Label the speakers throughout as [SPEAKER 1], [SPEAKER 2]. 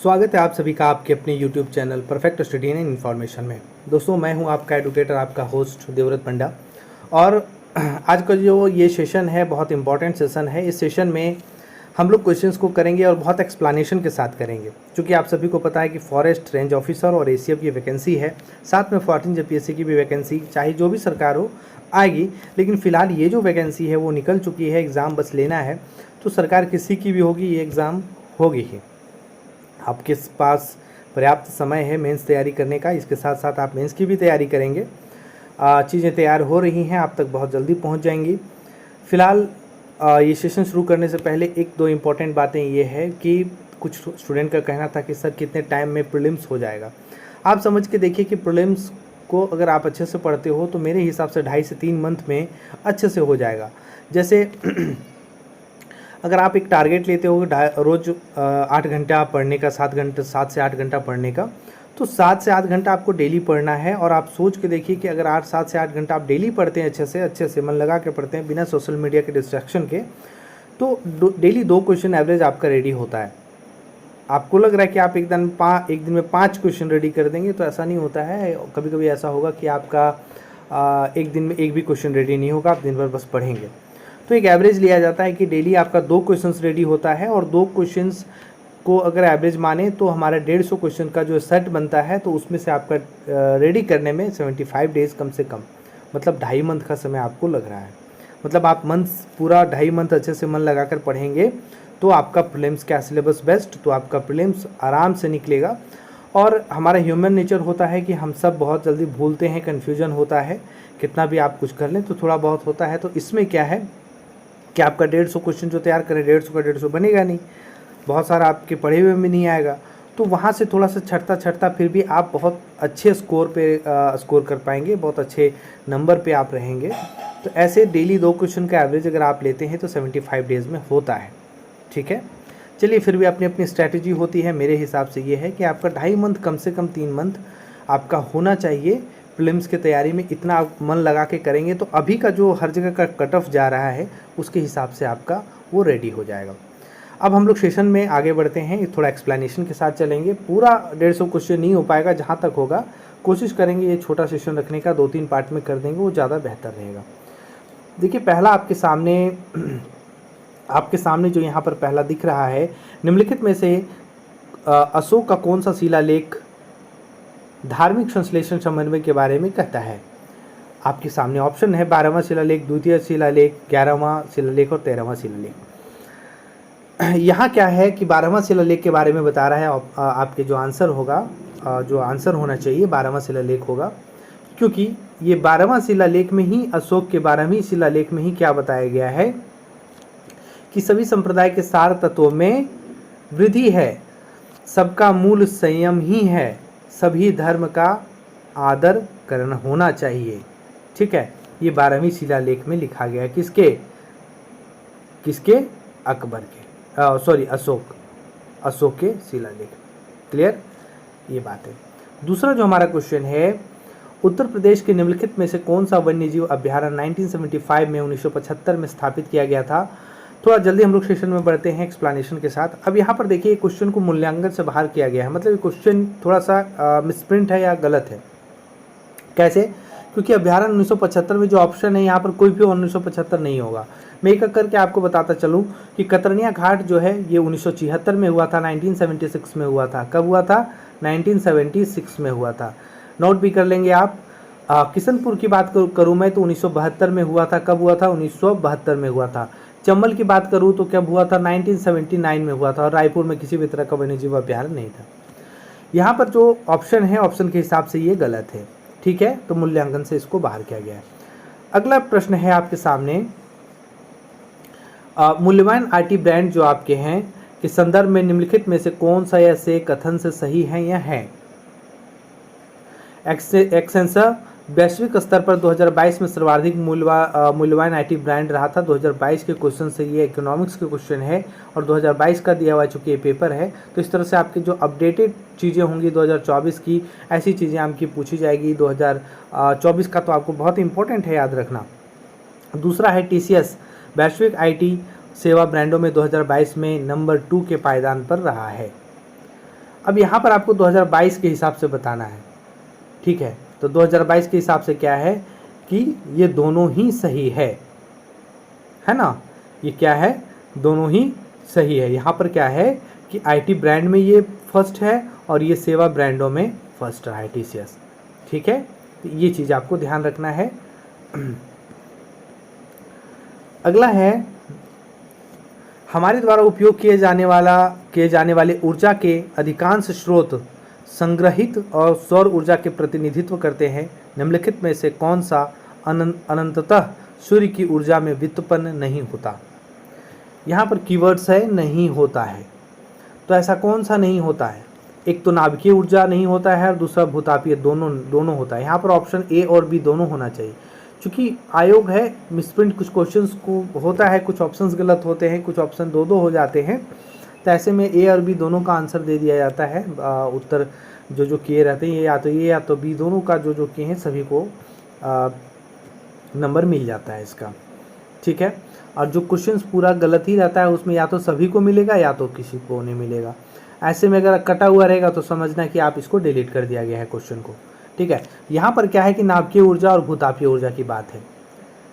[SPEAKER 1] स्वागत है आप सभी का आपके अपने YouTube channel perfect study and information में। दोस्तों, मैं हूं आपका एडुकेटर, आपका होस्ट देवव्रत पंडा। और आज का जो ये सेशन है बहुत इंपॉर्टेंट सेशन है। इस सेशन में हम लोग क्वेश्चंस को करेंगे और बहुत एक्सप्लेनेशन के साथ करेंगे, क्योंकि आप सभी को पता है कि फॉरेस्ट रेंज ऑफिसर और ACF की वैकेंसी है, साथ में 14 JPSC की भी वैकेंसी, चाहे जो भी सरकार हो आएगी। लेकिन फ़िलहाल ये जो वैकेंसी है वो निकल चुकी है, एग्ज़ाम बस लेना है। तो सरकार किसी की भी होगी, ये एग्ज़ाम होगी ही। आपके पास पर्याप्त समय है मेंस तैयारी करने का। इसके साथ साथ आप मेंस की भी तैयारी करेंगे। चीज़ें तैयार हो रही हैं, आप तक बहुत जल्दी पहुंच जाएंगी। फ़िलहाल ये सेशन शुरू करने से पहले एक दो इम्पॉर्टेंट बातें ये है कि कुछ स्टूडेंट का कहना था कि सर कितने टाइम में प्रीलिम्स हो जाएगा। आप समझ के देखिए कि प्रीलिम्स को अगर आप अच्छे से पढ़ते हो तो मेरे हिसाब से 2.5 से 3 मंथ में अच्छे से हो जाएगा। जैसे अगर आप एक टारगेट लेते हो रोज़ 8 घंटा पढ़ने का, 7 से 8 घंटा पढ़ने का, तो 7 से 8 घंटा आपको डेली पढ़ना है। और आप सोच के देखिए कि अगर 7 से 8 घंटा आप डेली पढ़ते हैं, अच्छे से मन लगा के पढ़ते हैं, बिना सोशल मीडिया के डिस्ट्रैक्शन के, तो डेली 2 क्वेश्चन एवरेज आपका रेडी होता है। आपको लग रहा है कि आप एक दिन में 5 क्वेश्चन रेडी कर देंगे, तो ऐसा नहीं होता है। कभी कभी ऐसा होगा कि आपका एक दिन में एक भी क्वेश्चन रेडी नहीं होगा, आप दिन भर बस पढ़ेंगे। तो एक एवरेज लिया जाता है कि डेली आपका 2 क्वेश्चंस रेडी होता है, और 2 क्वेश्चंस को अगर एवरेज माने तो हमारा 150 क्वेश्चन का जो सेट बनता है, तो उसमें से आपका रेडी करने में 75 डेज़ कम से कम, मतलब 2.5 मंथ का समय आपको लग रहा है। मतलब आप पूरा 2.5 मंथ अच्छे से मन लगाकर पढ़ेंगे तो आपका प्रीलिम्स का सिलेबस बेस्ट, तो आपका प्रीलिम्स आराम से निकलेगा। और हमारा ह्यूमन नेचर होता है कि हम सब बहुत जल्दी भूलते हैं, कन्फ्यूजन होता है। कितना भी आप कुछ कर लें तो थोड़ा बहुत होता है। तो इसमें क्या है कि आपका 150 क्वेश्चन जो तैयार करें, 150 का 150 बनेगा नहीं, बहुत सारा आपके पढ़े हुए में नहीं आएगा। तो वहाँ से थोड़ा सा छटता फिर भी आप बहुत अच्छे स्कोर कर पाएंगे, बहुत अच्छे नंबर पे आप रहेंगे। तो ऐसे डेली 2 क्वेश्चन का एवरेज अगर आप लेते हैं तो 75 डेज़ में होता है। ठीक है, चलिए, फिर भी अपनी अपनी स्ट्रैटेजी होती है। मेरे हिसाब से ये है कि आपका 2.5 मंथ, कम से कम 3 मंथ आपका होना चाहिए प्रीलिम्स की तैयारी में। इतना आप मन लगा के करेंगे तो अभी का जो हर जगह का कट ऑफ जा रहा है उसके हिसाब से आपका वो रेडी हो जाएगा। अब हम लोग सेशन में आगे बढ़ते हैं, थोड़ा एक्सप्लेनेशन के साथ चलेंगे। पूरा 150 क्वेश्चन नहीं हो पाएगा, जहाँ तक होगा कोशिश करेंगे ये छोटा सेशन रखने का, 2-3 पार्ट में कर देंगे, वो ज़्यादा बेहतर रहेगा। देखिए, पहला आपके सामने जो यहाँ पर पहला दिख रहा है, निम्नलिखित में से अशोक का कौन सा शिलालेख धार्मिक संश्लेषण समन्वय के बारे में कहता है। आपके सामने ऑप्शन है 12वां शिलालेख, द्वितीय शिलालेख, 11वां शिलालेख और 13वां शिलालेख। यहाँ क्या है कि 12वां शिलालेख के बारे में बता रहा है। आपके जो आंसर होगा, जो आंसर होना चाहिए 12वां शिलालेख होगा, क्योंकि ये 12वां शिलालेख में ही, अशोक के 12वें शिलालेख में ही क्या बताया गया है कि सभी संप्रदाय के सार तत्वों में वृद्धि है, सबका मूल संयम ही है, सभी धर्म का आदर करना होना चाहिए। ठीक है, ये 12वीं शिलालेख में लिखा गया है। किसके अकबर के, अशोक के शिलालेख। क्लियर, ये बात है। दूसरा जो हमारा क्वेश्चन है, उत्तर प्रदेश के निम्नलिखित में से कौन सा वन्यजीव अभ्यारण्य 1975 में 1975 में स्थापित किया गया था। थोड़ा जल्दी हम लोग सेशन में बढ़ते हैं एक्सप्लेनेशन के साथ। अब यहाँ पर देखिए, क्वेश्चन को मूल्यांकन से बाहर किया गया है, मतलब ये क्वेश्चन थोड़ा सा मिसप्रिंट है या गलत है। कैसे? क्योंकि अभ्यारण्य 1975 में जो ऑप्शन है यहाँ पर कोई भी 1975 नहीं होगा। मैं एक करके आपको बताता चलूँ कि कतरनिया घाट जो है ये 1976 में हुआ था, 1976 में हुआ था। कब हुआ था? 1976 में हुआ था। नोट भी कर लेंगे आप। किशनपुर की बात करूँ मैं तो 1972 में हुआ था। कब हुआ था? 1972 में हुआ था। चंबल की बात करूँ तो कब हुआ था? 1979 में हुआ था। और रायपुर में किसी भी तरह का वन्यजीव अभ्यारण्य नहीं था। यहाँ पर जो ऑप्शन है, ऑप्शन के हिसाब से ये गलत है। ठीक है, तो मूल्यांकन से इसको बाहर किया गया है। अगला प्रश्न है आपके सामने, मूल्यवान आईटी ब्रांड जो आपके हैं के संदर्भ में निम्नलिखित में से कौन सा ऐसे कथन से सही है या है। एक्सेंसर वैश्विक स्तर पर 2022 में सर्वाधिक मूल्यवान आईटी ब्रांड रहा था। 2022 के क्वेश्चन से ये इकोनॉमिक्स के क्वेश्चन है और 2022 का दिया हुआ चूँकि ये पेपर है, तो इस तरह से आपकी जो अपडेटेड चीज़ें होंगी 2024 की, ऐसी चीज़ें आपकी पूछी जाएगी। 2024 का तो आपको बहुत इंपॉर्टेंट है, याद रखना। दूसरा है TCS वैश्विक आईटी सेवा ब्रांडों में 2022 में नंबर 2 के पायदान पर रहा है। अब यहाँ पर आपको 2022 के हिसाब से बताना है, ठीक है। तो 2022 के हिसाब से क्या है कि ये दोनों ही सही है ना। ये क्या है, दोनों ही सही है। यहाँ पर क्या है कि आईटी ब्रांड में ये फर्स्ट है और ये सेवा ब्रांडों में फर्स्ट है TCS, ठीक है। तो ये चीज़ आपको ध्यान रखना है। अगला है, हमारे द्वारा उपयोग किए जाने वाले ऊर्जा के अधिकांश स्रोत संग्रहित और सौर ऊर्जा के प्रतिनिधित्व करते हैं। निम्नलिखित में से कौन सा अनंततः सूर्य की ऊर्जा में व्युत्पन्न नहीं होता। यहाँ पर कीवर्ड्स है नहीं होता है, तो ऐसा कौन सा नहीं होता है। एक तो नाभिकीय ऊर्जा नहीं होता है और दूसरा भूतापीय, दोनों होता है। यहाँ पर ऑप्शन ए और बी दोनों होना चाहिए। चूँकि आयोग है, मिसप्रिंट कुछ क्वेश्चंस को होता है, कुछ ऑप्शंस गलत होते हैं, कुछ ऑप्शन दो हो जाते हैं, तो ऐसे में ए और बी दोनों का आंसर दे दिया जाता है। उत्तर जो किए रहते हैं, ये या तो बी, दोनों का जो किए हैं सभी को नंबर मिल जाता है इसका, ठीक है। और जो क्वेश्चंस पूरा गलत ही रहता है उसमें या तो सभी को मिलेगा या तो किसी को नहीं मिलेगा। ऐसे में अगर कटा हुआ रहेगा तो समझना कि आप इसको डिलीट कर दिया गया है क्वेश्चन को, ठीक है। यहाँ पर क्या है कि नाभिकीय ऊर्जा और भूतापीय ऊर्जा की बात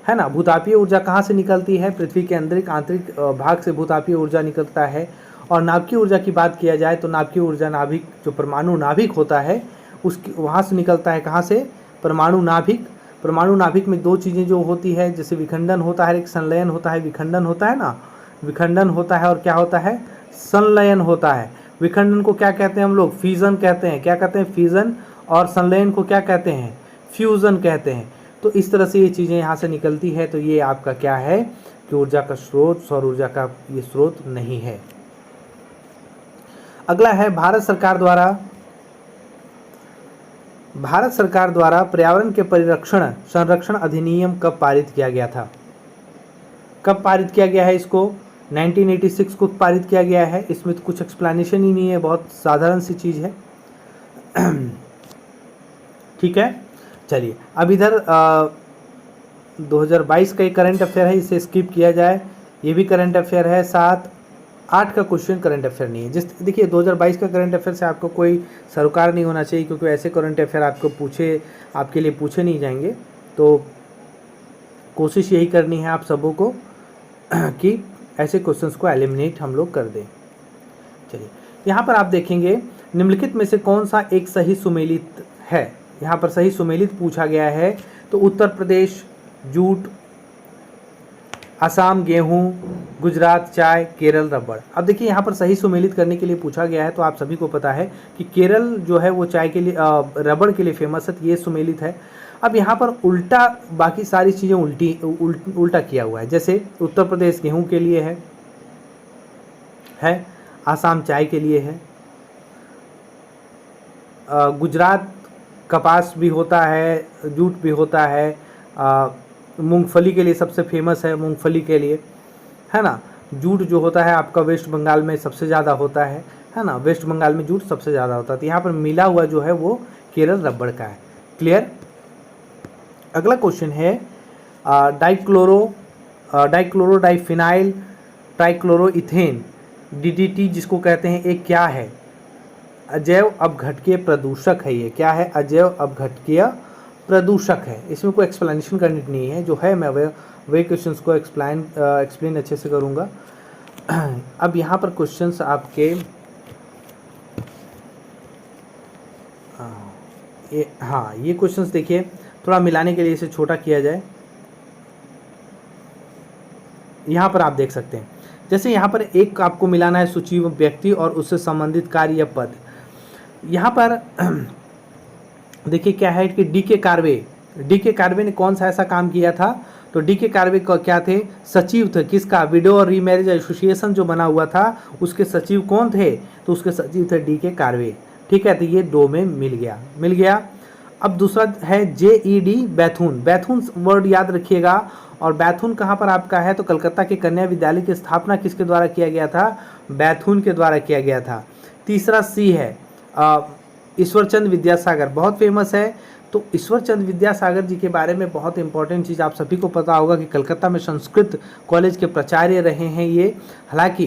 [SPEAKER 1] है ना। भूतापीय ऊर्जा कहाँ से निकलती है, पृथ्वी के आंतरिक भाग से भूतापीय ऊर्जा निकलता है। और नाभिकीय ऊर्जा की बात किया जाए तो नाभिकीय ऊर्जा नाभिक, जो परमाणु नाभिक होता है उसकी वहाँ से निकलता है। कहाँ से, परमाणु नाभिक। परमाणु नाभिक में दो चीज़ें जो होती है, जैसे विखंडन होता है, एक संलयन होता है। विखंडन होता है ना, विखंडन होता है और क्या होता है, संलयन होता है। विखंडन को क्या कहते हैं हम लोग, फ्यूजन कहते हैं। क्या कहते हैं, फ्यूजन। और संलयन को क्या कहते हैं, फ्यूजन कहते हैं। तो इस तरह से ये चीज़ें यहाँ से निकलती है। तो ये आपका क्या है कि ऊर्जा का स्रोत, सौर ऊर्जा का ये स्रोत नहीं है। अगला है, भारत सरकार द्वारा पर्यावरण के संरक्षण अधिनियम कब पारित किया गया था। कब पारित किया गया है इसको, 1986 को पारित किया गया है। इसमें तो कुछ एक्सप्लेनेशन ही नहीं है, बहुत साधारण सी चीज़ है, ठीक है। चलिए अब इधर 2022 का एक करंट अफेयर है, इसे स्किप किया जाए। ये भी करंट अफेयर है। 7-8 का क्वेश्चन करंट अफेयर नहीं है। देखिए 2022 का करंट अफेयर से आपको कोई सरोकार नहीं होना चाहिए, क्योंकि ऐसे करंट अफेयर आपके लिए पूछे नहीं जाएंगे। तो कोशिश यही करनी है आप सबों को कि ऐसे क्वेश्चंस को एलिमिनेट हम लोग कर दें। चलिए यहाँ पर आप देखेंगे, निम्नलिखित में से कौन सा एक सही सुमेलित है। यहाँ पर सही सुमेलित पूछा गया है, तो उत्तर प्रदेश जूट, असम गेहूं, गुजरात चाय, केरल रबड़। अब देखिए यहाँ पर सही सुमेलित करने के लिए पूछा गया है, तो आप सभी को पता है कि केरल जो है वो चाय के लिए, रबड़ के लिए फेमस है, ये सुमेलित है। अब यहाँ पर उल्टा, बाकी सारी चीज़ें उल्टा किया हुआ है। जैसे उत्तर प्रदेश गेहूं के लिए है, आसाम चाय के लिए है, गुजरात कपास भी होता है, जूट भी होता है, मूंगफली के लिए सबसे फेमस है, मूंगफली के लिए, है ना। जूट जो होता है आपका वेस्ट बंगाल में सबसे ज़्यादा होता है ना। वेस्ट बंगाल में जूट सबसे ज़्यादा होता है। तो यहाँ पर मिला हुआ जो है वो केरल रबड़ का है। क्लियर। अगला क्वेश्चन है, डाइक्लोरोडाइफिनाइल ट्राइक्लोरोइथेन DDT जिसको कहते हैं, एक क्या है, अजैव अपघटकीय प्रदूषक है। ये क्या है, अजैव अपघटकीय प्रदूषक है। इसमें कोई एक्सप्लेनेशन करनी नहीं है, जो है मैं वही क्वेश्चंस को एक्सप्लेन अच्छे से करूँगा। अब यहाँ पर क्वेश्चंस आपके ये क्वेश्चंस देखिए, थोड़ा मिलाने के लिए इसे छोटा किया जाए। यहाँ पर आप देख सकते हैं, जैसे यहाँ पर एक आपको मिलाना है सूची व्यक्ति और उससे संबंधित कार्य या पद। यहाँ पर देखिए क्या है कि डी के कार्वे ने कौन सा ऐसा काम किया था। तो डी के कार्वे क्या थे, सचिव थे किसका, विडो और रीमैरिज एसोसिएशन जो बना हुआ था उसके सचिव कौन थे, तो उसके सचिव थे डी के कार्वे, ठीक है। तो ये 2 में मिल गया। अब दूसरा है JED बैथून वर्ड याद रखिएगा। और बैथून कहाँ पर आपका है, तो कलकत्ता के कन्या विद्यालय की स्थापना किसके द्वारा किया गया था, बैथून के द्वारा किया गया था। तीसरा C है ईश्वरचंद विद्यासागर, बहुत फेमस है। तो ईश्वरचंद विद्यासागर जी के बारे में बहुत इंपॉर्टेंट चीज़ आप सभी को पता होगा कि कलकत्ता में संस्कृत कॉलेज के प्राचार्य रहे हैं ये। हालांकि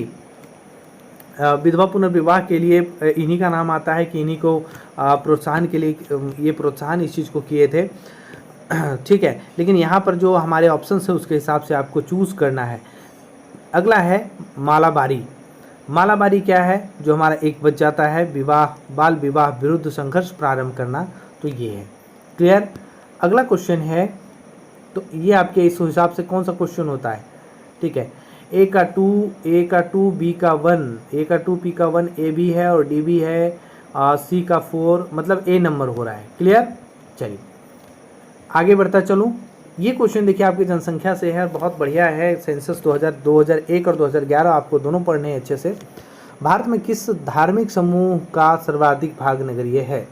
[SPEAKER 1] विधवा पुनर्विवाह के लिए इन्हीं का नाम आता है कि इन्हीं को प्रोत्साहन के लिए ये प्रोत्साहन इस चीज़ को किए थे। ठीक है, लेकिन यहाँ पर जो हमारे ऑप्शन है उसके हिसाब से आपको चूज़ करना है। अगला है मालाबारी। मालाबारी क्या है? जो हमारा एक बच जाता है, विवाह, बाल विवाह विरुद्ध संघर्ष प्रारंभ करना, तो ये है। क्लियर? अगला क्वेश्चन है, तो ये आपके इस हिसाब से कौन सा क्वेश्चन होता है? ठीक है, ए का 2, बी का 1, ए का 2, पी का 1, ए भी है और डी भी है, सी का 4, मतलब ए नंबर हो रहा है। क्लियर? चलिए आगे बढ़ता चलूँ। ये क्वेश्चन देखिए आपकी जनसंख्या से है, बहुत बढ़िया है। सेंसस 2001 और 2011 आपको दोनों पढ़ने हैं अच्छे से। भारत में किस धार्मिक समूह का सर्वाधिक भाग नगरीय है?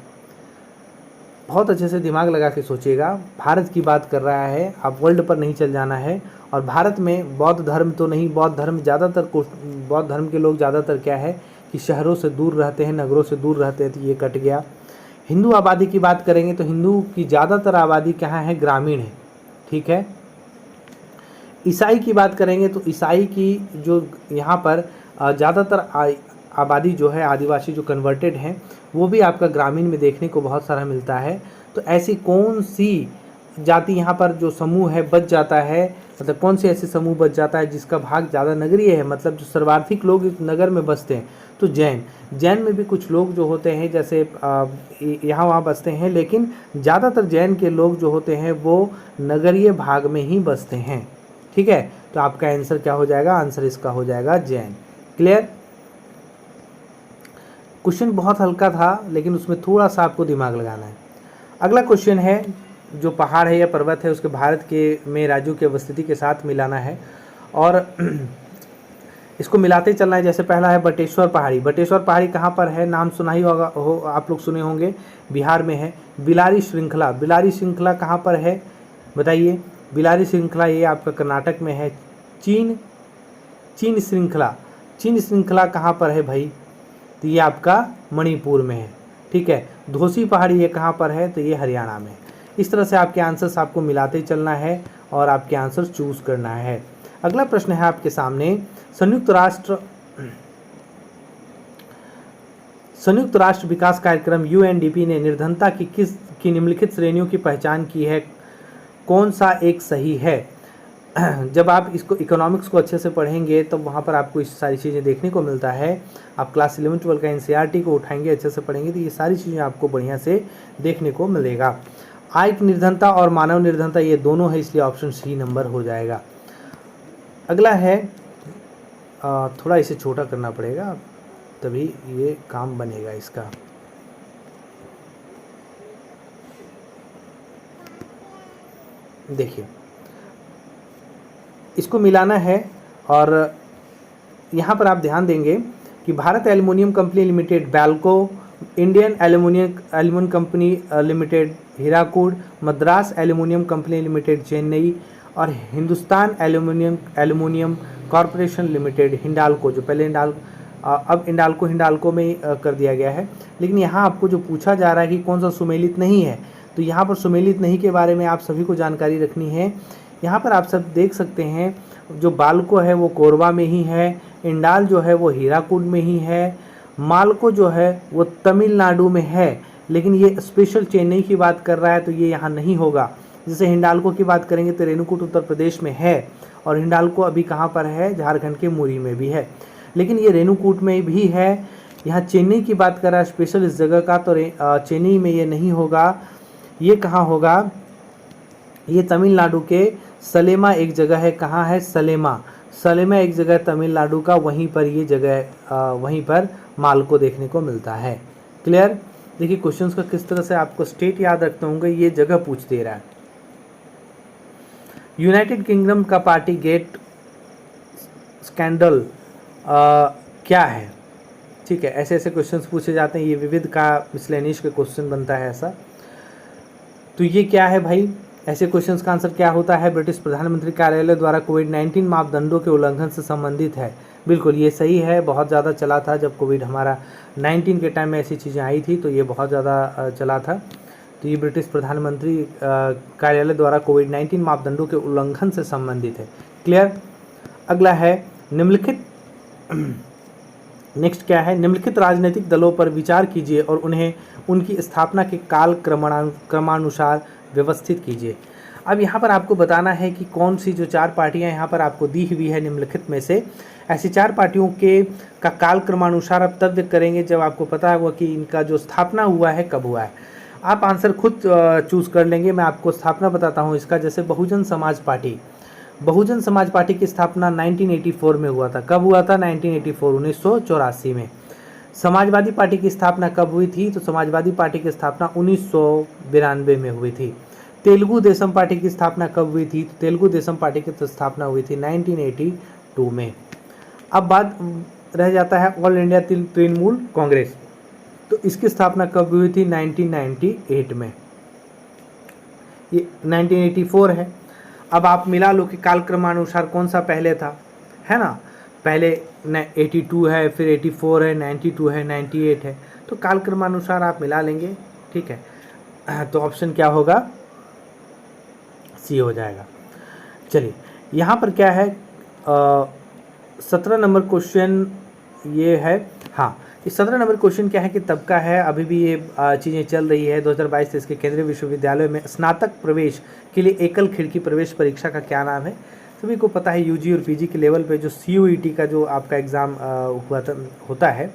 [SPEAKER 1] बहुत अच्छे से दिमाग लगा के सोचिएगा। भारत की बात कर रहा है, आप वर्ल्ड पर नहीं चल जाना है। और भारत में बौद्ध धर्म तो नहीं, बौद्ध धर्म के लोग ज़्यादातर क्या है कि शहरों से दूर रहते हैं, नगरों से दूर रहते हैं, तो ये कट गया। हिंदू आबादी की बात करेंगे तो हिंदू की ज़्यादातर आबादी कहाँ है? ग्रामीण है। ठीक है। ईसाई की बात करेंगे तो ईसाई की जो यहाँ पर ज़्यादातर आबादी जो है, आदिवासी जो कन्वर्टेड हैं, वो भी आपका ग्रामीण में देखने को बहुत सारा मिलता है। तो ऐसी कौन सी जाति यहाँ पर जो समूह है बच जाता है, मतलब कौन से ऐसे समूह बच जाता है जिसका भाग ज़्यादा नगरीय है, मतलब जो सर्वाधिक लोग इस नगर में बसते हैं? तो जैन में भी कुछ लोग जो होते हैं जैसे यहाँ वहाँ बसते हैं, लेकिन ज़्यादातर जैन के लोग जो होते हैं वो नगरीय भाग में ही बसते हैं। ठीक है, तो आपका आंसर क्या हो जाएगा? आंसर इसका हो जाएगा जैन। क्लियर? क्वेश्चन बहुत हल्का था, लेकिन उसमें थोड़ा सा आपको दिमाग लगाना है। अगला क्वेश्चन है, जो पहाड़ है या पर्वत है उसके भारत के में राज्यों की अवस्थिति के साथ मिलाना है और इसको मिलाते चलना है। जैसे पहला है बटेश्वर पहाड़ी। बटेश्वर पहाड़ी कहाँ पर है? नाम सुना ही होगा, आप लोग सुने होंगे, बिहार में है। बिलारी श्रृंखला, बिलारी श्रृंखला कहाँ पर है बताइए? बिलारी श्रृंखला ये आपका कर्नाटक में है। चीन श्रृंखला कहाँ पर है भाई? तो ये आपका मणिपुर में है। ठीक है। धोसी पहाड़ी ये कहाँ पर है? तो ये हरियाणा में है। इस तरह से आपके आंसर्स आपको मिलाते चलना है और आपके आंसर चूज करना है। अगला प्रश्न है आपके सामने, संयुक्त राष्ट्र विकास कार्यक्रम यूएनडीपी ने निर्धनता की निम्नलिखित श्रेणियों की पहचान की है, कौन सा एक सही है? जब आप इसको इकोनॉमिक्स को अच्छे से पढ़ेंगे तो वहाँ पर आपको इस सारी चीज़ें देखने को मिलता है। आप क्लास 11-12 का एनसीईआरटी को उठाएंगे, अच्छे से पढ़ेंगे तो ये सारी चीज़ें आपको बढ़िया से देखने को मिलेगा। आय की निर्धनता और मानव निर्धनता ये दोनों है, इसलिए ऑप्शन सी नंबर हो जाएगा। अगला है, थोड़ा इसे छोटा करना पड़ेगा तभी ये काम बनेगा इसका। देखिए इसको मिलाना है और यहाँ पर आप ध्यान देंगे कि Bharat aluminium company limited BALCO, Indian aluminium company limited Hirakud, Madras aluminium company limited Chennai और Hindustan aluminium corporation limited Hindalco, जो पहले अब हिंडाल्को में ही कर दिया गया है। लेकिन यहाँ आपको जो पूछा जा रहा है कि कौन सा सुमेलित नहीं है, तो यहाँ पर सुमेलित नहीं के बारे में आप सभी को जानकारी रखनी है। यहाँ पर आप सब देख सकते हैं, जो बाल्को है वो कोरबा में ही है, इंडाल जो है वो हीराकुड में ही है, माल्को जो है वो तमिलनाडु में है, लेकिन ये स्पेशल चेन्नई की बात कर रहा है तो ये यहाँ नहीं होगा। जैसे हिंडाल्को की बात करेंगे तो रेणुकूट उत्तर प्रदेश में है और हिंडाल्को अभी कहाँ पर है? झारखंड के मुरी में भी है, लेकिन ये रेणुकूट में भी है। यहाँ चेन्नई की बात कर रहा है स्पेशल इस जगह का, तो चेन्नई में ये नहीं होगा। ये कहाँ होगा? ये तमिलनाडु के सलेमा एक जगह है। कहाँ है? सलेमा एक जगह तमिलनाडु का, वहीं पर ये जगह वहीं पर माल्को देखने को मिलता है। क्लियर? देखिए क्वेश्चंस का किस तरह से आपको स्टेट याद रखते होंगे, ये जगह पूछ दे रहा है। यूनाइटेड किंगडम का पार्टी गेट स्कैंडल क्या है? ठीक है, ऐसे ऐसे क्वेश्चंस पूछे जाते हैं, ये विविध का मिसलेनियस का क्वेश्चन बनता है ऐसा। तो ये क्या है भाई? ऐसे क्वेश्चंस का आंसर क्या होता है? ब्रिटिश प्रधानमंत्री कार्यालय द्वारा कोविड-19 मापदंडों के उल्लंघन से संबंधित है। बिल्कुल ये सही है, बहुत ज़्यादा चला था जब कोविड हमारा 19 के टाइम में ऐसी चीज़ें आई थी, तो ये बहुत ज़्यादा चला था। तो ये ब्रिटिश प्रधानमंत्री कार्यालय द्वारा कोविड-19 मापदंडों के उल्लंघन से संबंधित है। क्लियर? अगला है, नेक्स्ट क्या है, निम्नलिखित राजनीतिक दलों पर विचार कीजिए और उन्हें उनकी स्थापना के काल क्रमानुसार व्यवस्थित कीजिए। अब यहाँ पर आपको बताना है कि कौन सी जो 4 पार्टियाँ यहाँ पर आपको दी हुई है निम्नलिखित में से, ऐसी 4 पार्टियों के का काल क्रमानुसार आप तब करेंगे जब आपको पता होगा कि इनका जो स्थापना हुआ है कब हुआ है। आप आंसर खुद चूज़ कर लेंगे। मैं आपको स्थापना बताता हूँ इसका। जैसे बहुजन समाज पार्टी की स्थापना 1984 में हुआ था। कब हुआ था? 1984, 1984 में। समाजवादी पार्टी की स्थापना कब हुई थी? तो समाजवादी पार्टी की स्थापना 1992 में हुई थी। तेलुगु देशम पार्टी की स्थापना कब हुई थी? तो तेलुगु देशम पार्टी की स्थापना हुई थी 1982 में। अब बात रह जाता है ऑल इंडिया तृणमूल कांग्रेस, तो इसकी स्थापना कब हुई थी? 1998 में। ये 1984 है। अब आप मिला लो कि कालक्रमानुसार कौन सा पहले था, है ना? पहले 82 है, फिर 84 है, 92 है, 98 है, तो कालक्रमानुसार आप मिला लेंगे, ठीक है। तो ऑप्शन क्या होगा? सी हो जाएगा। चलिए यहाँ पर क्या है, 17 नंबर क्वेश्चन ये है। हाँ, इस 17 नंबर क्वेश्चन क्या है कि तब का है, अभी भी ये चीज़ें चल रही है। 2022 के केंद्रीय विश्वविद्यालय में स्नातक प्रवेश के लिए एकल खिड़की प्रवेश परीक्षा का क्या नाम है? सभी को पता है, यूजी और पीजी के लेवल पे जो CUET का जो आपका एग्ज़ाम होता है,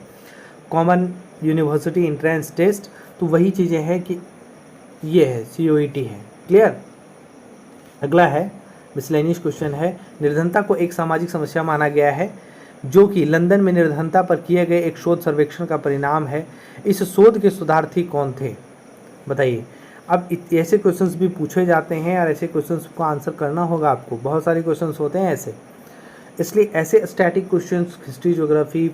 [SPEAKER 1] कॉमन यूनिवर्सिटी एंट्रेंस टेस्ट, तो वही चीज़ें हैं कि ये है CUET है। क्लियर? अगला है मिसलेनियस क्वेश्चन है, निर्धनता को एक सामाजिक समस्या माना गया है जो कि लंदन में निर्धनता पर किए गए एक शोध सर्वेक्षण का परिणाम है। इस शोध के शोधार्थी कौन थे? बताइए। अब ऐसे क्वेश्चंस भी पूछे जाते हैं और ऐसे क्वेश्चंस को आंसर करना होगा आपको। बहुत सारे क्वेश्चंस होते हैं ऐसे, इसलिए ऐसे स्टैटिक क्वेश्चंस, हिस्ट्री, ज्योग्राफी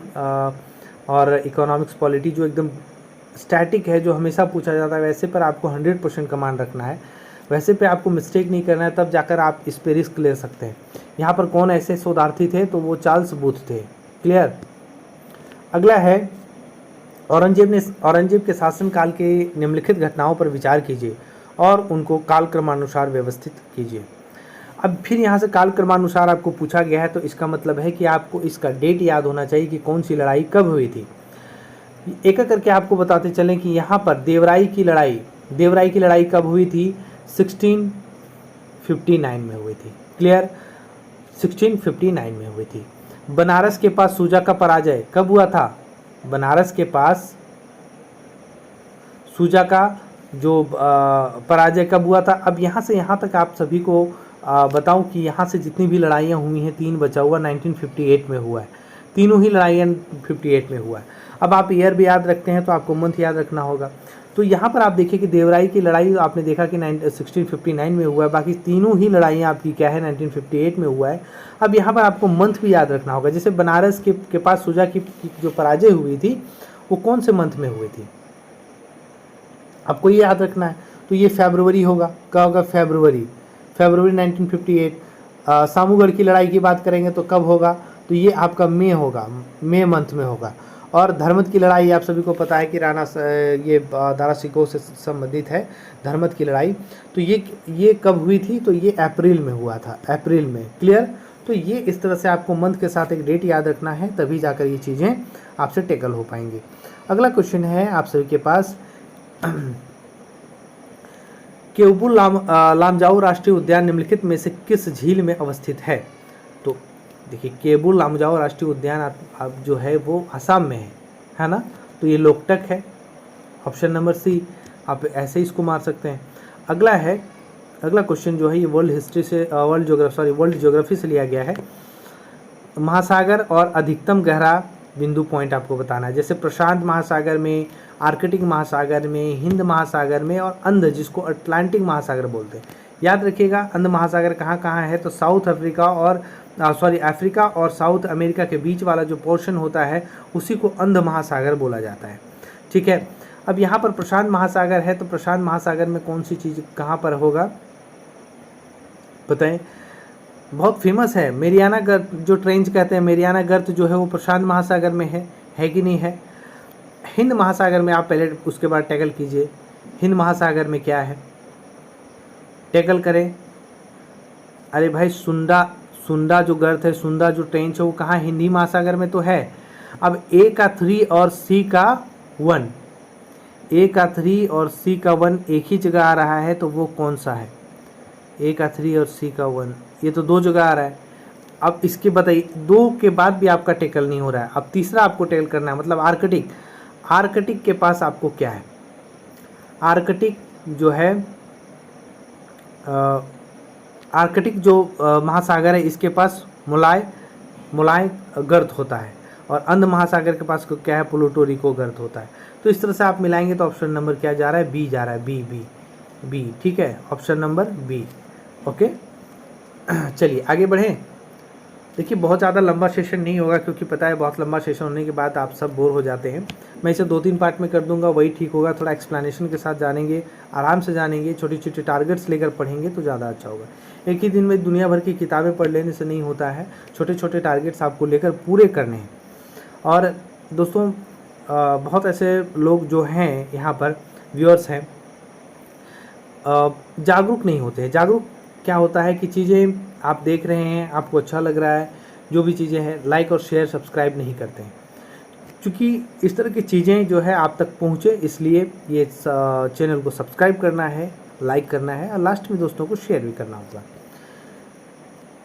[SPEAKER 1] और इकोनॉमिक्स, पॉलिटी जो एकदम स्टैटिक है, जो हमेशा पूछा जाता है, वैसे पर आपको 100% कमांड रखना है। वैसे पे आपको मिस्टेक नहीं करना है, तब जाकर आप इस पे रिस्क ले सकते हैं। यहाँ पर कौन ऐसे शोधार्थी थे? तो वो चार्ल्स बूथ थे। क्लियर? अगला है, औरंगजेब के शासनकाल के निम्नलिखित घटनाओं पर विचार कीजिए और उनको कालक्रमानुसार व्यवस्थित कीजिए। अब फिर यहाँ से कालक्रमानुसार आपको पूछा गया है, तो इसका मतलब है कि आपको इसका डेट याद होना चाहिए कि कौन सी लड़ाई कब हुई थी। एक एक करके आपको बताते चलें कि यहाँ पर देवराई की लड़ाई कब हुई थी? 1659 में हुई थी। क्लियर? 1659 में हुई थी। बनारस के पास सूजा का पराजय कब हुआ था? बनारस के पास सूजा का जो पराजय कब हुआ था? अब यहाँ से यहाँ तक आप सभी को बताऊं कि यहाँ से जितनी भी लड़ाइयाँ हुई हैं, 3 बचा हुआ 1958 में हुआ है। तीनों ही लड़ाइयाँ 58 में हुआ है। अब आप ईयर भी याद रखते हैं तो आपको मंथ याद रखना होगा। तो यहाँ पर आप देखिए कि देवराई की लड़ाई आपने देखा कि 1659 में हुआ है, बाकी तीनों ही लड़ाइयाँ आपकी क्या है 1958 में हुआ है। अब यहाँ पर आपको मंथ भी याद रखना होगा। जैसे बनारस के पास सूजा की जो पराजय हुई थी वो कौन से मंथ में हुई थी, आपको ये याद रखना है। तो ये फरवरी होगा। क्या होगा? फरवरी 1958। सामूगढ़ की लड़ाई की बात करेंगे तो कब होगा? तो ये आपका मई होगा, मई मंथ में होगा। और धर्मत की लड़ाई आप सभी को पता है कि ये दारा सिकोह से संबंधित है, धर्मत की लड़ाई। तो ये कब हुई थी? तो ये अप्रैल में हुआ था, अप्रैल में। क्लियर? तो ये इस तरह से आपको मंथ के साथ एक डेट याद रखना है, तभी जाकर ये चीज़ें आपसे टेकल हो पाएंगी। अगला क्वेश्चन है आप सभी के पास, केवबुल लामजाओ राष्ट्रीय उद्यान निम्नलिखित में से किस झील में अवस्थित है? तो देखिए, केवबुल लामजाओ राष्ट्रीय उद्यान आप जो है वो असम में है ना? तो ये लोकटक है, ऑप्शन नंबर सी। आप ऐसे इसको मार सकते हैं। अगला क्वेश्चन जो है ये वर्ल्ड ज्योग्राफी से लिया गया है। महासागर और अधिकतम गहरा बिंदु पॉइंट आपको बताना है। जैसे प्रशांत महासागर में, आर्कटिक महासागर में, हिंद महासागर में और अंध, जिसको अटलांटिक महासागर बोलते हैं। याद रखिएगा, अंध महासागर कहाँ कहाँ है? तो साउथ अफ्रीका और अफ्रीका और साउथ अमेरिका के बीच वाला जो पोर्शन होता है उसी को अंध महासागर बोला जाता है। ठीक है। अब यहाँ पर प्रशांत महासागर है, तो प्रशांत महासागर में कौन सी चीज़ कहाँ पर होगा बताएं? बहुत फेमस है मेरियाना गर्त, जो ट्रेंच कहते हैं, मेरियाना गर्त जो है वो प्रशांत महासागर में है कि नहीं है? हिंद महासागर में आप पहले उसके बाद टैकल कीजिए। हिंद महासागर में क्या है, टैकल करें। अरे भाई, सुंडा जो गर्त है, सुंडा जो ट्रेंच है वो कहाँ? हिंदी महासागर में तो है। अब ए का 3 और सी का 1, ए का 3 और सी का 1 एक ही जगह आ रहा है, तो वो कौन सा है? ए का 3 और सी का 1, ये तो दो जगह आ रहा है। अब इसके बताइए, दो के बाद भी आपका टेकल नहीं हो रहा है, अब तीसरा आपको टेकल करना है, मतलब आर्कटिक। आर्कटिक के पास आपको क्या है? आर्कटिक जो है आर्कटिक जो महासागर है, इसके पास मुलाय गर्त होता है, और अंध महासागर के पास क्या है? प्लूटो रिको गर्त होता है। तो इस तरह से आप मिलाएंगे तो ऑप्शन नंबर क्या जा रहा है? बी जा रहा है, बी बी बी। ठीक है, ऑप्शन नंबर बी। ओके, चलिए आगे बढ़ें। देखिए बहुत ज़्यादा लंबा सेशन नहीं होगा, क्योंकि पता है बहुत लंबा सेशन होने के बाद आप सब बोर हो जाते हैं। मैं इसे 2-3 पार्ट में कर दूंगा, वही ठीक होगा। थोड़ा एक्सप्लेनेशन के साथ जानेंगे, आराम से जानेंगे, छोटी छोटी टारगेट्स लेकर पढ़ेंगे तो ज़्यादा अच्छा होगा। एक ही दिन में दुनिया भर की किताबें पढ़ लेने से नहीं होता है, छोटे छोटे टारगेट्स आपको लेकर पूरे करने हैं। और दोस्तों बहुत ऐसे लोग जो हैं यहाँ पर व्यूअर्स हैं, जागरूक नहीं होते हैं। जागरूक क्या होता है कि चीज़ें आप देख रहे हैं, आपको अच्छा लग रहा है, जो भी चीज़ें हैं लाइक और शेयर सब्सक्राइब नहीं करते हैं। क्योंकि इस तरह की चीज़ें जो है आप तक पहुँचे, इसलिए ये चैनल को सब्सक्राइब करना है, लाइक करना है, और लास्ट में दोस्तों को शेयर भी करना होगा।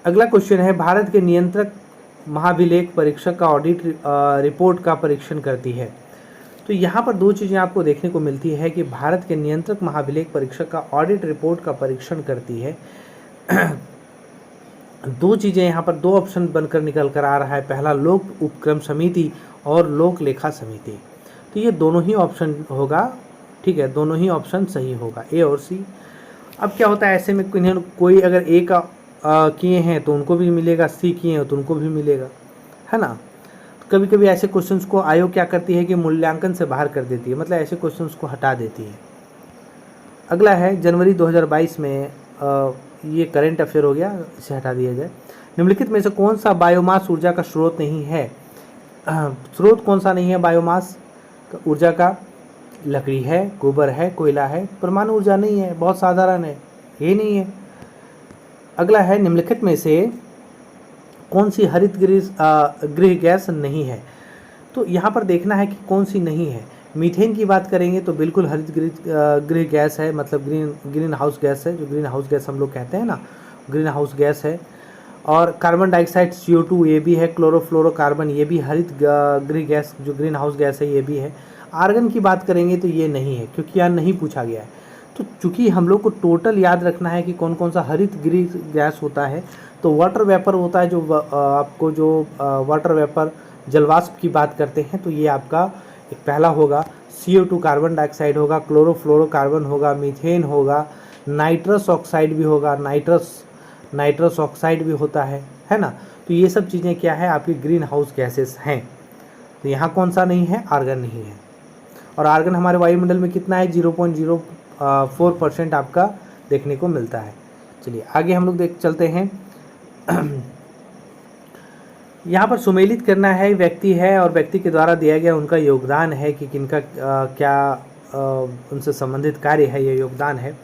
[SPEAKER 1] अगला क्वेश्चन है, भारत के नियंत्रक महाभिलेख परीक्षक का ऑडिट रिपोर्ट का परीक्षण करती है। तो यहाँ पर दो चीज़ें आपको देखने को मिलती है कि भारत के नियंत्रक महाभिलेख परीक्षक का ऑडिट रिपोर्ट का परीक्षण करती है। दो चीज़ें यहाँ पर, दो ऑप्शन बनकर निकल कर आ रहा है। पहला लोक उपक्रम समिति और लोक लेखा समिति। तो ये दोनों ही ऑप्शन होगा, ठीक है, दोनों ही ऑप्शन सही होगा, ए और सी। अब क्या होता है ऐसे में, कोई अगर ए का किए हैं तो उनको भी मिलेगा, सी किए हैं तो उनको भी मिलेगा, है ना। कभी कभी ऐसे क्वेश्चंस को आयोग क्या करती है कि मूल्यांकन से बाहर कर देती है, मतलब ऐसे क्वेश्चंस को हटा देती है। अगला है जनवरी 2022 में ये करंट अफेयर हो गया, इसे हटा दिया जाए। निम्नलिखित में से कौन सा बायोमास ऊर्जा का स्रोत नहीं है? स्रोत कौन सा नहीं है बायोमास ऊर्जा का? लकड़ी है, गोबर है, कोयला है, परमाणु ऊर्जा नहीं है, बहुत साधारण है, ये नहीं है। अगला है, निम्नलिखित में से कौन सी हरित गृह गैस नहीं है? तो यहाँ पर देखना है कि कौन सी नहीं है। मीथेन की बात करेंगे तो बिल्कुल हरित गृह गैस है, मतलब ग्रीन हाउस गैस है, जो ग्रीन हाउस गैस हम लोग कहते हैं ना, ग्रीन हाउस गैस है। और कार्बन डाइऑक्साइड CO2 ये भी है, क्लोरोफ्लोरोकार्बन ये भी हरित गृह गैस, जो ग्रीन हाउस गैस है ये भी है। आर्गन की बात करेंगे तो ये नहीं है, क्योंकि यहाँ नहीं पूछा गया है। तो चूँकि हम लोग को टोटल याद रखना है कि कौन कौन सा हरित गृह गैस होता है, तो वाटर वेपर होता है, जो आपको जो वाटर वेपर जलवाष्प की बात करते हैं, तो ये आपका एक पहला होगा। CO2 कार्बन डाइऑक्साइड होगा, क्लोरोफ्लोरोकार्बन होगा, मीथेन होगा, नाइट्रस ऑक्साइड भी होगा, नाइट्रस ऑक्साइड भी होता है ना। तो ये सब चीज़ें क्या है, आपकी ग्रीन हाउस गैसेस हैं। तो यहाँ कौन सा नहीं है? आर्गन नहीं है। और आर्गन हमारे वायुमंडल में कितना है? 0.04% आपका देखने को मिलता है। चलिए आगे हम लोग चलते हैं। यहाँ पर सुमेलित करना है, व्यक्ति है और व्यक्ति के द्वारा दिया गया उनका योगदान है कि किनका क्या उनसे संबंधित कार्य है, ये योगदान है।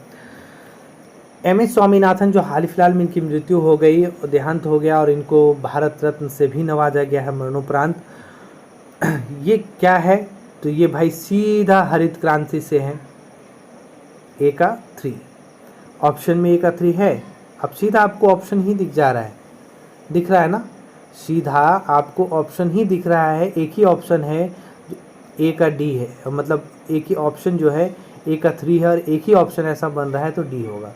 [SPEAKER 1] MS स्वामीनाथन, जो हाल फिलहाल में इनकी मृत्यु हो गई, देहांत हो गया, और इनको भारत रत्न से भी नवाजा गया है मरणोपरांत। ये क्या है? तो ये भाई सीधा हरित क्रांति से है। ए का 3 ऑप्शन में, ए का 3 है। अब सीधा आपको ऑप्शन ही दिख जा रहा है, दिख रहा है ना, सीधा आपको ऑप्शन ही दिख रहा है। एक ही ऑप्शन है, ए का D है, मतलब एक ही ऑप्शन जो है ए का 3 है, और एक ही ऑप्शन ऐसा बन रहा है तो D होगा।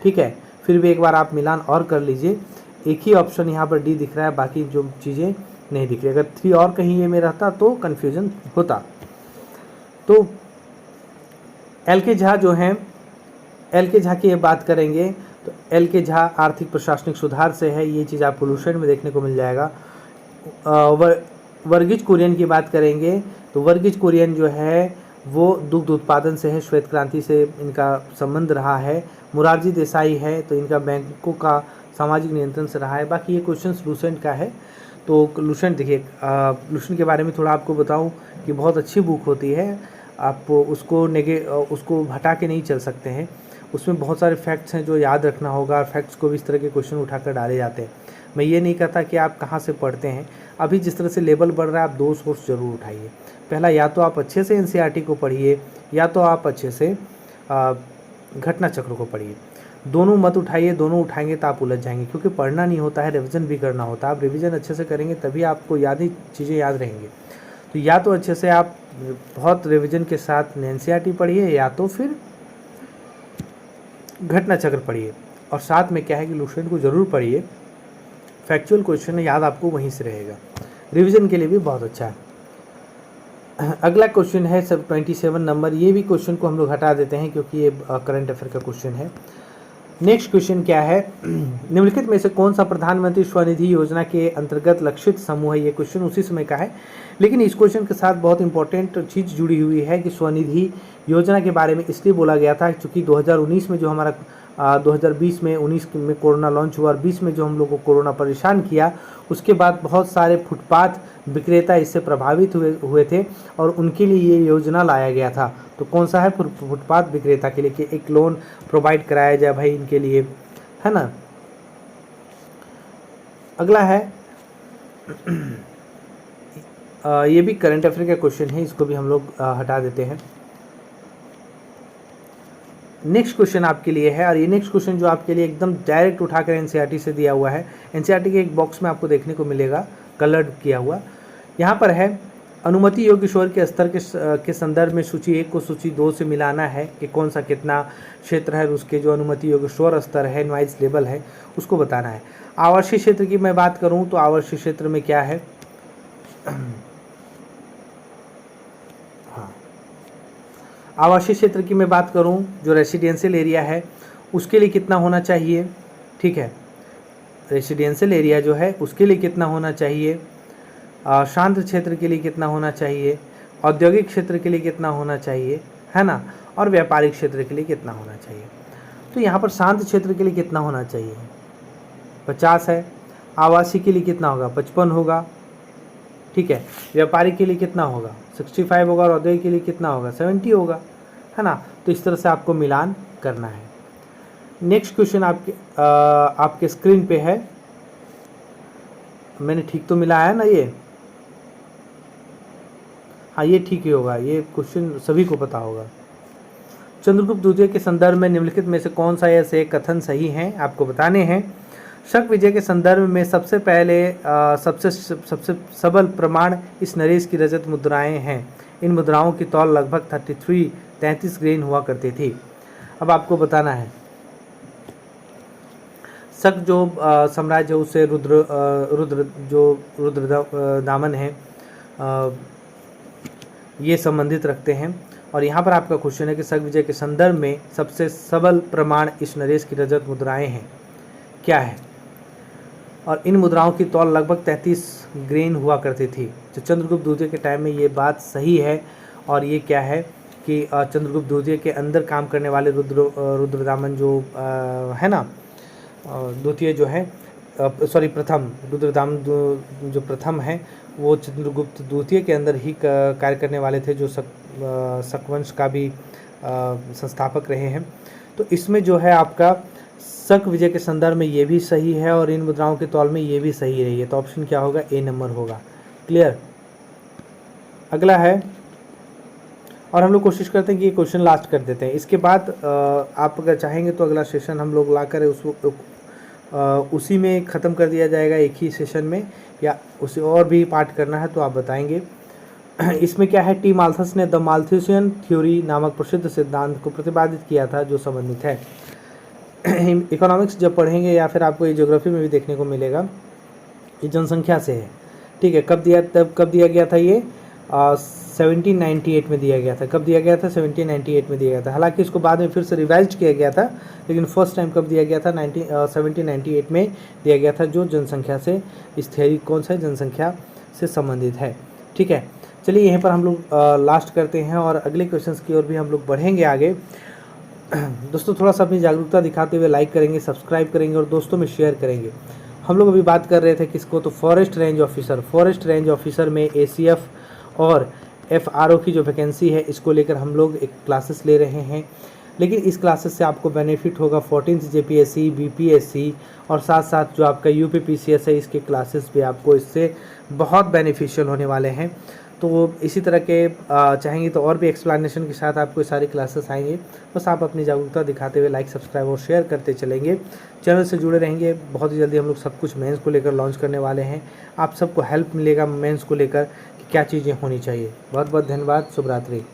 [SPEAKER 1] ठीक है, फिर भी एक बार आप मिलान और कर लीजिए। एक ही ऑप्शन यहाँ पर D दिख रहा है, बाकी जो चीज़ें नहीं दिख रही। अगर 3 और कहीं ये में रहता तो कन्फ्यूजन होता। तो LK झा जो हैं, LK झा की बात करेंगे तो LK झा आर्थिक प्रशासनिक सुधार से है, ये चीज़ आपको लुसेंट में देखने को मिल जाएगा। वर्गीज कुरियन की बात करेंगे तो वर्गीज कुरियन जो है वो दुग्ध उत्पादन से है, श्वेत क्रांति से इनका संबंध रहा है। मुरारजी देसाई है तो इनका बैंकों का सामाजिक नियंत्रण से रहा है। बाकी ये क्वेश्चन लुसेंट का है। तो लुसेंट देखिए, लुसेंट के बारे में थोड़ा आपको बताऊं कि बहुत अच्छी बुक होती है, आप उसको हटा के नहीं चल सकते हैं। उसमें बहुत सारे फैक्ट्स हैं जो याद रखना होगा, फैक्ट्स को भी इस तरह के क्वेश्चन उठाकर डाले जाते हैं। मैं ये नहीं कहता कि आप कहाँ से पढ़ते हैं। अभी जिस तरह से लेवल बढ़ रहा है, आप 2 सोर्स ज़रूर उठाइए। पहला, या तो आप अच्छे से एनसीईआरटी को पढ़िए, या तो आप अच्छे से घटना चक्र को पढ़िए। दोनों मत उठाइए, दोनों उठाएंगे तो आप उलझ जाएंगे, क्योंकि पढ़ना नहीं होता है, रिवीजन भी करना होता है। आप रिवीजन अच्छे से करेंगे तभी आपको चीज़ें याद रहेंगी। तो या तो अच्छे से आप बहुत रिवीजन के साथ एनसीईआरटी पढ़िए, या तो फिर घटना चक्र पढ़िए। और साथ में क्या है कि लुसेंट को ज़रूर पढ़िए, फैक्चुअल क्वेश्चन याद आपको वहीं से रहेगा, रिवीजन के लिए भी बहुत अच्छा है। अगला क्वेश्चन है 27 नंबर। ये भी क्वेश्चन को हम लोग हटा देते हैं क्योंकि ये करंट अफेयर का क्वेश्चन है। नेक्स्ट क्वेश्चन क्या है, निम्नलिखित में से कौन सा प्रधानमंत्री स्वनिधि योजना के अंतर्गत लक्षित समूह है। ये क्वेश्चन उसी समय का है, लेकिन इस क्वेश्चन के साथ बहुत इंपॉर्टेंट चीज़ जुड़ी हुई है कि स्वनिधि योजना के बारे में इसलिए बोला गया था क्योंकि 2019 में जो हमारा 2020 में 19 में कोरोना लॉन्च हुआ और 20 में जो हम लोग को कोरोना परेशान किया, उसके बाद बहुत सारे फुटपाथ विक्रेता इससे प्रभावित हुए थे और उनके लिए ये योजना लाया गया था। तो कौन सा है, फुटपाथ विक्रेता के लिए कि एक लोन प्रोवाइड कराया जाए भाई इनके लिए, है ना। अगला है ये भी करंट अफेयर का क्वेश्चन है, इसको भी हम लोग हटा देते हैं। नेक्स्ट क्वेश्चन आपके लिए है, और ये नेक्स्ट क्वेश्चन जो आपके लिए एकदम डायरेक्ट उठाकर एनसीईआरटी से दिया हुआ है। एनसीईआरटी के एक बॉक्स में आपको देखने को मिलेगा कलर्ड किया हुआ। यहाँ पर है, अनुमति योग्य शोर के स्तर के संदर्भ में सूची 1 को सूची 2 से मिलाना है कि कौन सा कितना क्षेत्र है, उसके जो अनुमति योग्य शोर स्तर है, नॉइज लेवल है, उसको बताना है। आवासीय क्षेत्र की मैं बात करूँ तो आवासीय क्षेत्र में क्या है, आवासीय क्षेत्र की मैं बात करूं, जो रेसिडेंशियल एरिया है उसके लिए कितना होना चाहिए, ठीक है। रेसिडेंशियल एरिया जो है उसके लिए कितना होना चाहिए, शांत क्षेत्र के लिए कितना होना चाहिए, औद्योगिक क्षेत्र के लिए कितना होना चाहिए, है ना, और व्यापारिक क्षेत्र के लिए कितना होना चाहिए। तो यहाँ पर शांत क्षेत्र के लिए कितना होना चाहिए, 50 है। आवासीय के लिए कितना होगा, 55 होगा, ठीक है। व्यापारिक के लिए कितना होगा, 65 होगा, और औद्योगिक के लिए कितना होगा, 70 होगा, है ना। तो इस तरह से आपको मिलान करना है। नेक्स्ट क्वेश्चन आपके स्क्रीन पे है, मैंने ठीक तो मिलाया है ना ये, हाँ ये ठीक ही होगा, ये क्वेश्चन सभी को पता होगा। चंद्रगुप्त द्वितीय के संदर्भ में निम्नलिखित में से कौन सा ऐसे कथन सही हैं, आपको बताने हैं। शक विजय के संदर्भ में सबसे पहले सबसे सबल प्रमाण इस नरेश की रजत मुद्राएं हैं। इन मुद्राओं की तौल लगभग 33 ग्रेन हुआ करती थी। अब आपको बताना है, शक जो साम्राज्य उसे रुद्र दामन है, ये संबंधित रखते हैं। और यहाँ पर आपका क्वेश्चन है कि शक विजय के संदर्भ में सबसे सबल प्रमाण इस नरेश की रजत मुद्राएं हैं, क्या है। और इन मुद्राओं की तौल लगभग 33 ग्रेन हुआ करती थी। तो चंद्रगुप्त द्वितीय के टाइम में ये बात सही है। और ये क्या है कि चंद्रगुप्त द्वितीय के अंदर काम करने वाले रुद्रदामन जो है ना, द्वितीय जो है प्रथम रुद्रदामन जो प्रथम है वो चंद्रगुप्त द्वितीय के अंदर ही कार्य करने वाले थे, जो शकवंश का भी संस्थापक रहे हैं। तो इसमें जो है आपका शक विजय के संदर्भ में ये भी सही है और इन मुद्राओं के तौल में ये भी सही रही है। तो ऑप्शन क्या होगा, ए नंबर होगा। क्लियर। अगला है, और हम लोग कोशिश करते हैं कि ये क्वेश्चन लास्ट कर देते हैं। इसके बाद आप अगर चाहेंगे तो अगला सेशन हम लोग ला कर उसी में ख़त्म कर दिया जाएगा, एक ही सेशन में, या उसे और भी पार्ट करना है तो आप बताएंगे। इसमें क्या है, टी माल्थस ने द माल्थुसियन थ्योरी नामक प्रसिद्ध सिद्धांत को प्रतिपादित किया था, जो संबंधित है। इकोनॉमिक्स जब पढ़ेंगे या फिर आपको ये ज्योग्राफी में भी देखने को मिलेगा, ये जनसंख्या से है, ठीक है। कब दिया गया था ये, 1798 में दिया गया था। कब दिया गया था, 1798 में दिया गया था। हालांकि इसको बाद में फिर से रिवाइज किया गया था, लेकिन फर्स्ट टाइम कब दिया गया था, 1798 में दिया गया था, जो जनसंख्या से, इस थ्योरी कौन सा है, जनसंख्या से संबंधित है, ठीक है। चलिए यहीं पर हम लोग लास्ट करते हैं और अगले क्वेश्चंस की ओर भी हम लोग बढ़ेंगे आगे। दोस्तों थोड़ा सा अपनी जागरूकता दिखाते हुए लाइक करेंगे, सब्सक्राइब करेंगे और दोस्तों में शेयर करेंगे। हम लोग अभी बात कर रहे थे किसको, तो फॉरेस्ट रेंज ऑफिसर में ACF और FRO की जो वैकेंसी है, इसको लेकर हम लोग एक क्लासेस ले रहे हैं। लेकिन इस क्लासेस से आपको बेनिफिट होगा 14th JPSC, BPSC और साथ साथ जो आपका UPPCS है, इसके क्लासेस भी आपको इससे बहुत बेनिफिशियल होने वाले हैं। तो इसी तरह के चाहेंगे तो और भी एक्सप्लेनेशन के साथ आपको सारी क्लासेस आएंगे। बस आप अपनी जागरूकता दिखाते हुए लाइक, सब्सक्राइब और शेयर करते चलेंगे, चैनल से जुड़े रहेंगे। बहुत ही जल्दी हम लोग सब कुछ मेंस को लेकर लॉन्च करने वाले हैं। आप सबको हेल्प मिलेगा मेंस को लेकर कि क्या चीज़ें होनी चाहिए। बहुत बहुत धन्यवाद। शुभ रात्रि।